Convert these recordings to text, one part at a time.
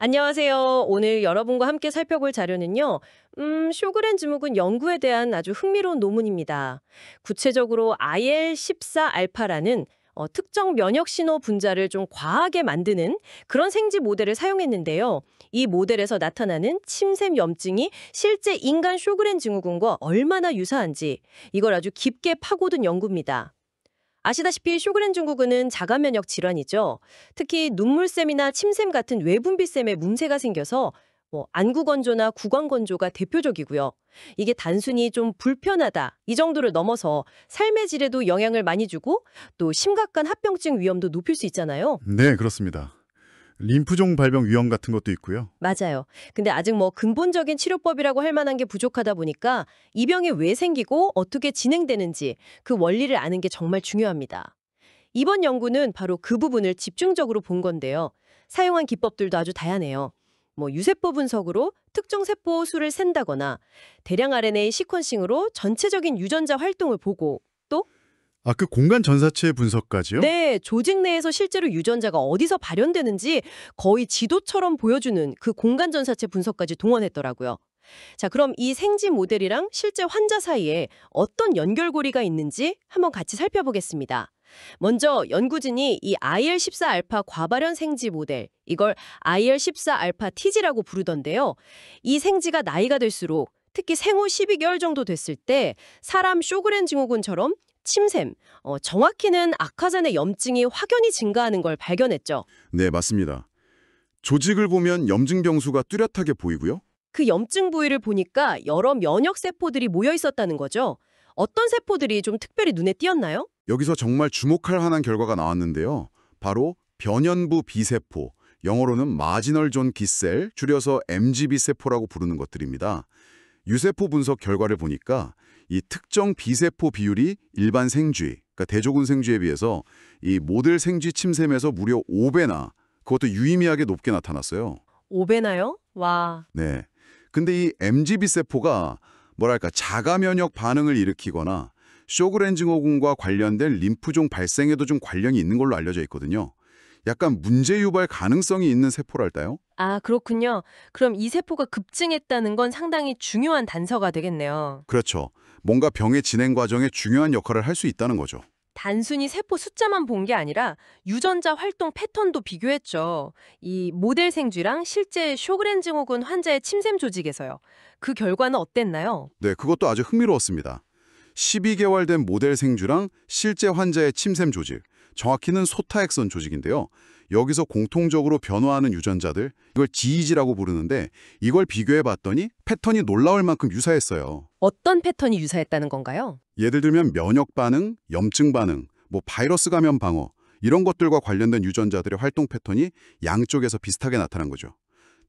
안녕하세요. 오늘 여러분과 함께 살펴볼 자료는요. 쇼그렌 증후군 연구에 대한 아주 흥미로운 논문입니다. 구체적으로 IL-14 알파라는 특정 면역 신호 분자를 좀 과하게 만드는 그런 생지 모델을 사용했는데요. 이 모델에서 나타나는 침샘 염증이 실제 인간 쇼그렌 증후군과 얼마나 유사한지 이걸 아주 깊게 파고든 연구입니다. 아시다시피 쇼그렌 증후군은 자가 면역 질환이죠. 특히 눈물샘이나 침샘 같은 외분비샘에 문제가 생겨서 안구 건조나 구강 건조가 대표적이고요. 이게 단순히 좀 불편하다 이 정도를 넘어서 삶의 질에도 영향을 많이 주고 또 심각한 합병증 위험도 높일 수 있잖아요. 네, 그렇습니다. 림프종 발병 위험 같은 것도 있고요. 맞아요. 근데 아직 근본적인 치료법이라고 할 만한 게 부족하다 보니까 이 병이 왜 생기고 어떻게 진행되는지 그 원리를 아는 게 정말 중요합니다. 이번 연구는 바로 그 부분을 집중적으로 본 건데요. 사용한 기법들도 아주 다양해요. 유세포 분석으로 특정 세포 수를 센다거나 대량 RNA 시퀀싱으로 전체적인 유전자 활동을 보고 또 그 공간 전사체 분석까지요? 네, 조직 내에서 실제로 유전자가 어디서 발현되는지 거의 지도처럼 보여주는 그 공간 전사체 분석까지 동원했더라고요. 자, 그럼 이 생지 모델이랑 실제 환자 사이에 어떤 연결고리가 있는지 한번 같이 살펴보겠습니다. 먼저 연구진이 이 IL-14 알파 과발현 생지 모델, 이걸 IL-14 알파 TG라고 부르던데요. 이 생지가 나이가 들수록 특히 생후 12개월 정도 됐을 때 사람 쇼그렌 증후군처럼 침샘, 정확히는 악화산의 염증이 확연히 증가하는 걸 발견했죠. 네, 맞습니다. 조직을 보면 염증 병수가 뚜렷하게 보이고요. 그 염증 부위를 보니까 여러 면역 세포들이 모여 있었다는 거죠. 어떤 세포들이 좀 특별히 눈에 띄었나요? 여기서 정말 주목할 만한 결과가 나왔는데요. 바로 변연부 B세포, 영어로는 마지널 존 B셀, 줄여서 MGB 세포라고 부르는 것들입니다. 유세포 분석 결과를 보니까 이 특정 B세포 비율이 일반 생쥐, 그러니까 대조군 생쥐에 비해서 이 모델 생쥐 침샘에서 무려 5배나, 그것도 유의미하게 높게 나타났어요. 5배나요? 와. 네. 근데 이 MGB 세포가 뭐랄까 자가 면역 반응을 일으키거나 쇼그렌 증후군과 관련된 림프종 발생에도 좀 관련이 있는 걸로 알려져 있거든요. 약간 문제 유발 가능성이 있는 세포랄까요? 아, 그렇군요. 그럼 이 세포가 급증했다는 건 상당히 중요한 단서가 되겠네요. 그렇죠. 뭔가 병의 진행 과정에 중요한 역할을 할 수 있다는 거죠. 단순히 세포 숫자만 본 게 아니라 유전자 활동 패턴도 비교했죠. 이 모델 생쥐랑 실제 쇼그렌 증후군 환자의 침샘 조직에서요. 그 결과는 어땠나요? 네, 그것도 아주 흥미로웠습니다. 12개월 된 모델 생쥐랑 실제 환자의 침샘 조직, 정확히는 소타엑선 조직인데요. 여기서 공통적으로 변화하는 유전자들, 이걸 GEG라고 부르는데 이걸 비교해봤더니 패턴이 놀라울 만큼 유사했어요. 어떤 패턴이 유사했다는 건가요? 예를 들면 면역 반응, 염증 반응, 바이러스 감염 방어 이런 것들과 관련된 유전자들의 활동 패턴이 양쪽에서 비슷하게 나타난 거죠.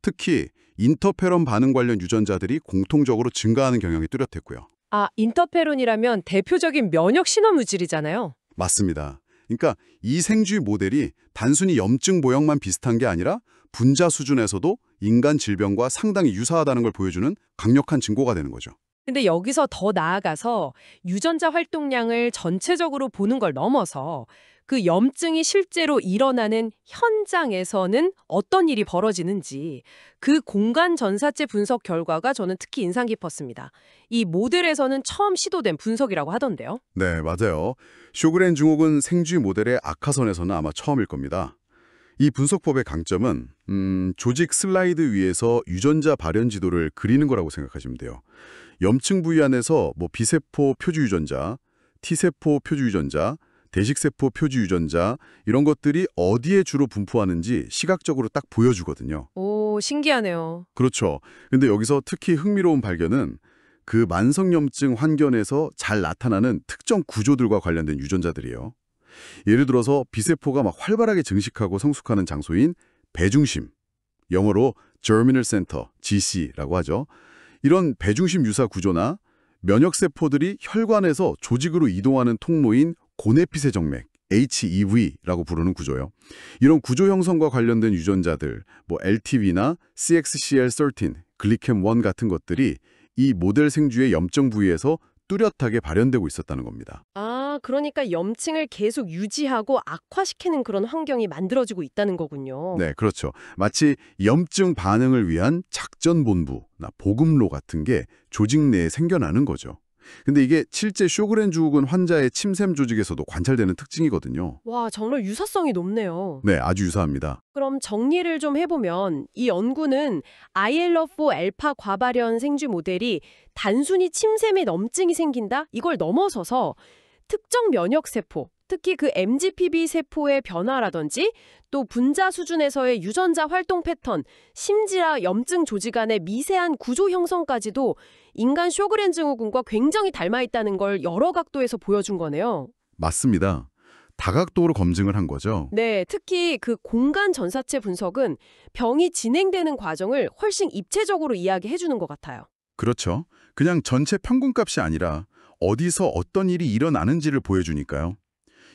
특히 인터페론 반응 관련 유전자들이 공통적으로 증가하는 경향이 뚜렷했고요. 아, 인터페론이라면 대표적인 면역 신호 물질이잖아요. 맞습니다. 그러니까 이 생쥐 모델이 단순히 염증 모형만 비슷한 게 아니라 분자 수준에서도 인간 질병과 상당히 유사하다는 걸 보여주는 강력한 증거가 되는 거죠. 근데 여기서 더 나아가서 유전자 활동량을 전체적으로 보는 걸 넘어서 그 염증이 실제로 일어나는 현장에서는 어떤 일이 벌어지는지 그 공간 전사체 분석 결과가 저는 특히 인상 깊었습니다. 이 모델에서는 처음 시도된 분석이라고 하던데요. 네, 맞아요. 쇼그렌 증후군 생쥐 모델의 악화선에서는 아마 처음일 겁니다. 이 분석법의 강점은 조직 슬라이드 위에서 유전자 발현 지도를 그리는 거라고 생각하시면 돼요. 염증 부위 안에서 B세포 표주 유전자, T세포 표주 유전자, 대식세포 표주 유전자 이런 것들이 어디에 주로 분포하는지 시각적으로 딱 보여주거든요. 오, 신기하네요. 그렇죠. 근데 여기서 특히 흥미로운 발견은 그 만성염증 환경에서 잘 나타나는 특정 구조들과 관련된 유전자들이에요. 예를 들어서 B세포가 막 활발하게 증식하고 성숙하는 장소인 배중심, 영어로 Germinal Center, GC라고 하죠. 이런 배중심 유사 구조나 면역세포들이 혈관에서 조직으로 이동하는 통로인 고뇌피세 정맥, HEV라고 부르는 구조예요. 이런 구조 형성과 관련된 유전자들, LTV나 CXCL13, 글리캠1 같은 것들이 이 모델 생쥐의 염증 부위에서 뚜렷하게 발현되고 있었다는 겁니다. 아, 그러니까 염증을 계속 유지하고 악화시키는 그런 환경이 만들어지고 있다는 거군요. 네, 그렇죠. 마치 염증 반응을 위한 작전본부나 보급로 같은 게 조직 내에 생겨나는 거죠. 근데 이게 실제 쇼그렌 증후군 환자의 침샘 조직에서도 관찰되는 특징이거든요. 와, 정말 유사성이 높네요. 네, 아주 유사합니다. 그럼 정리를 좀 해보면 이 연구는 IL-4 알파 과발현 생쥐 모델이 단순히 침샘에 염증이 생긴다? 이걸 넘어서서 특정 면역세포, 특히 그 MGPB 세포의 변화라든지 또 분자 수준에서의 유전자 활동 패턴, 심지어 염증 조직 안의 미세한 구조 형성까지도 인간 쇼그렌 증후군과 굉장히 닮아 있다는 걸 여러 각도에서 보여준 거네요. 맞습니다. 다각도로 검증을 한 거죠. 네, 특히 그 공간 전사체 분석은 병이 진행되는 과정을 훨씬 입체적으로 이야기해 주는 것 같아요. 그렇죠. 그냥 전체 평균값이 아니라 어디서 어떤 일이 일어나는지를 보여주니까요.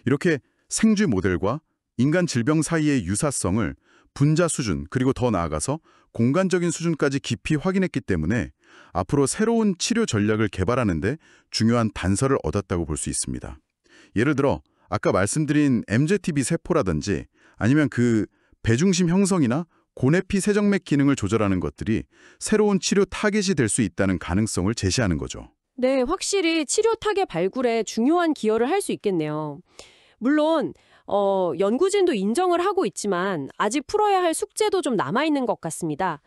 이렇게 생쥐 모델과 인간 질병 사이의 유사성을 분자 수준 그리고 더 나아가서 공간적인 수준까지 깊이 확인했기 때문에 앞으로 새로운 치료 전략을 개발하는 데 중요한 단서를 얻었다고 볼 수 있습니다. 예를 들어 아까 말씀드린 MZTB 세포라든지 아니면 그 배중심 형성이나 고내피 세정맥 기능을 조절하는 것들이 새로운 치료 타겟이 될 수 있다는 가능성을 제시하는 거죠. 네, 확실히 치료 타겟 발굴에 중요한 기여를 할 수 있겠네요. 물론 연구진도 인정을 하고 있지만 아직 풀어야 할 숙제도 좀 남아있는 것 같습니다.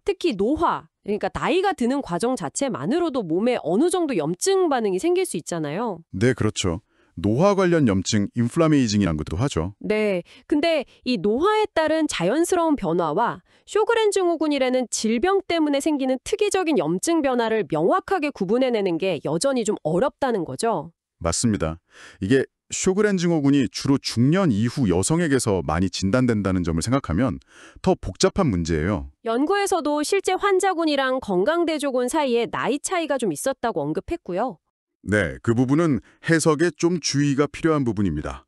특히 노화, 그러니까 나이가 드는 과정 자체만으로도 몸에 어느 정도 염증 반응이 생길 수 있잖아요. 네, 그렇죠. 노화 관련 염증, 인플라메이징이란 것도 하죠. 네, 근데 이 노화에 따른 자연스러운 변화와 쇼그렌 증후군이라는 질병 때문에 생기는 특이적인 염증 변화를 명확하게 구분해내는 게 여전히 좀 어렵다는 거죠. 맞습니다. 이게 쇼그렌 증후군이 주로 중년 이후 여성에게서 많이 진단된다는 점을 생각하면 더 복잡한 문제예요. 연구에서도 실제 환자군이랑 건강대조군 사이에 나이 차이가 좀 있었다고 언급했고요. 네, 그 부분은 해석에 좀 주의가 필요한 부분입니다.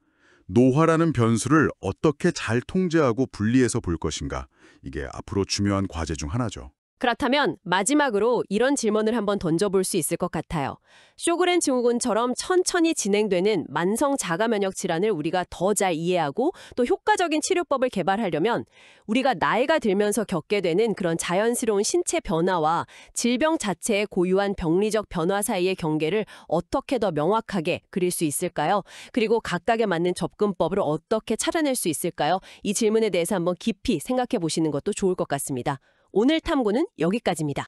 노화라는 변수를 어떻게 잘 통제하고 분리해서 볼 것인가, 이게 앞으로 중요한 과제 중 하나죠. 그렇다면 마지막으로 이런 질문을 한번 던져볼 수 있을 것 같아요. 쇼그렌 증후군처럼 천천히 진행되는 만성 자가면역 질환을 우리가 더 잘 이해하고 또 효과적인 치료법을 개발하려면 우리가 나이가 들면서 겪게 되는 그런 자연스러운 신체 변화와 질병 자체의 고유한 병리적 변화 사이의 경계를 어떻게 더 명확하게 그릴 수 있을까요? 그리고 각각에 맞는 접근법을 어떻게 찾아낼 수 있을까요? 이 질문에 대해서 한번 깊이 생각해 보시는 것도 좋을 것 같습니다. 오늘 탐구는 여기까지입니다.